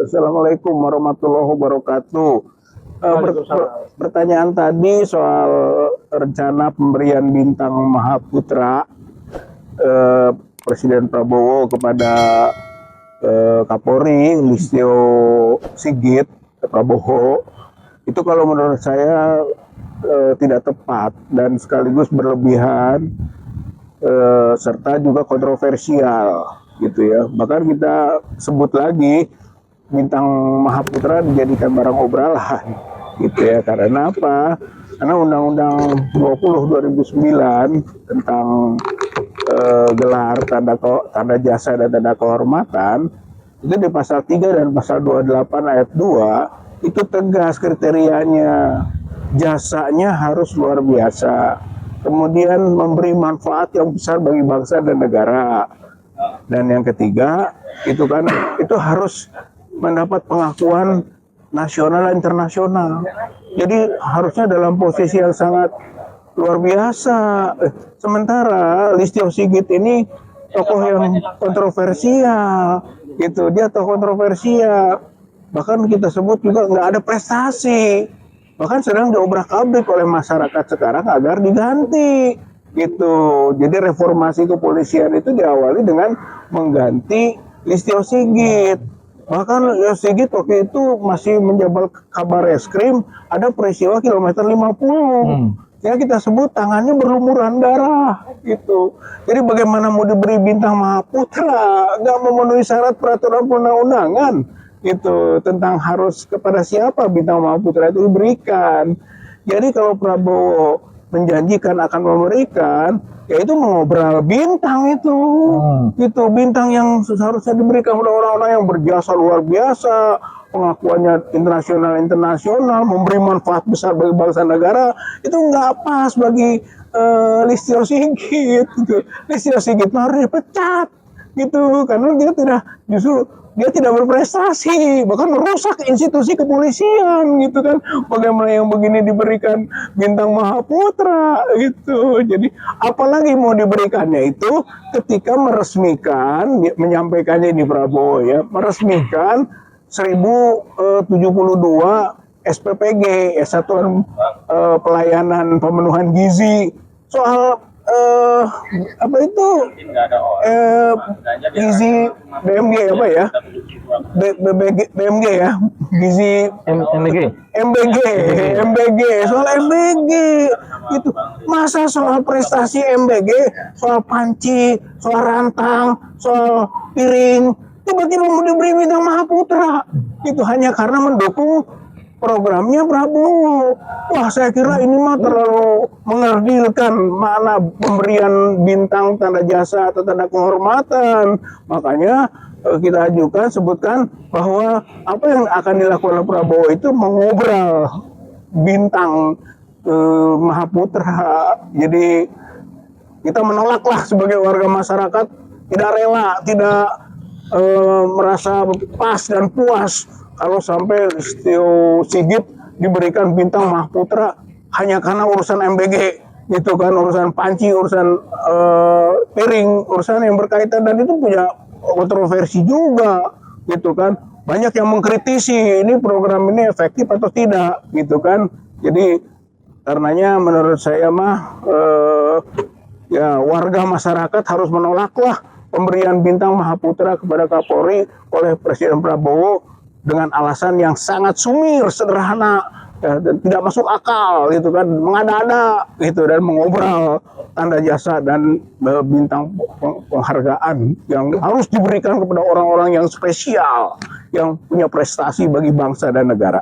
Assalamualaikum warahmatullahi wabarakatuh. Pertanyaan tadi soal rencana pemberian bintang Mahaputra Presiden Prabowo kepada Kapolri Listio Sigit Prabowo, itu kalau menurut saya tidak tepat dan sekaligus berlebihan, serta juga kontroversial gitu ya. Bahkan kita sebut lagi bintang Mahaputra dijadikan barang obrolan gitu ya. Karena apa? Karena Undang-Undang 20 2009 tentang gelar tanda jasa dan tanda kehormatan itu di pasal 3 dan pasal 28 ayat 2 itu tegas kriterianya. Jasanya harus luar biasa, kemudian memberi manfaat yang besar bagi bangsa dan negara, dan yang ketiga itu kan itu harus mendapat pengakuan nasional dan internasional. Jadi harusnya dalam posisi yang sangat luar biasa. Sementara Listio Sigit ini tokoh yang kontroversial gitu, dia tokoh kontroversial, bahkan kita sebut juga nggak ada prestasi, bahkan sedang diobrak-abrik oleh masyarakat sekarang agar diganti gitu. Jadi reformasi kepolisian itu diawali dengan mengganti Listio Sigit. Bahkan Listio Sigit waktu itu masih menjabat kabar reskrim, ada peristiwa kilometer 50. Ya kita sebut tangannya berlumuran darah gitu. Jadi bagaimana mau diberi bintang Mahaputra, nggak memenuhi syarat peraturan perundang-undangan itu tentang harus kepada siapa bintang Mahaputra itu diberikan. Jadi kalau Prabowo menjanjikan akan memberikan, yaitu mengobrol bintang itu, itu bintang yang seharusnya diberikan kepada orang-orang yang berjasa luar biasa, pengakuannya internasional, memberi manfaat besar bagi bangsa negara, itu nggak pas bagi Listio Sigit. Gitu. Listio Sigit harus dipecat gitu, karena dia tidak berprestasi, bahkan merusak institusi kepolisian gitu kan. Bagaimana yang begini diberikan bintang Mahaputra gitu. Jadi apalagi mau diberikannya itu ketika meresmikan, menyampaikannya di Prabowo ya, meresmikan 1072 SPPG, Satuan Pelayanan Pemenuhan Gizi. Soal apa itu gizi BMG apa ya, BMG ya, gizi MBG, soal MBG itu. Masa soal prestasi MBG, soal panci, soal rantang, soal piring, tiba-tiba mau diberi bintang Mahaputra itu hanya karena mendukung programnya Prabowo. Wah, saya kira ini mah terlalu mengerdilkan mana pemberian bintang tanda jasa atau tanda kehormatan. Makanya kita ajukan, sebutkan bahwa apa yang akan dilakukan oleh Prabowo itu mengobrol bintang Mahaputra. Jadi kita menolaklah sebagai warga masyarakat, tidak rela, tidak merasa pas dan puas kalau sampai Listio Sigit diberikan bintang Mahaputra hanya karena urusan MBG gitu kan, urusan panci, urusan piring, urusan yang berkaitan, dan itu punya kontroversi juga gitu kan. Banyak yang mengkritisi ini program ini efektif atau tidak gitu kan. Jadi karenanya menurut saya mah ya warga masyarakat harus menolaklah pemberian bintang Mahaputra kepada Kapolri oleh Presiden Prabowo dengan alasan yang sangat sumir, sederhana, ya, dan tidak masuk akal gitu kan, mengada-ada gitu, dan mengobrol tanda jasa dan bintang penghargaan yang harus diberikan kepada orang-orang yang spesial, yang punya prestasi bagi bangsa dan negara.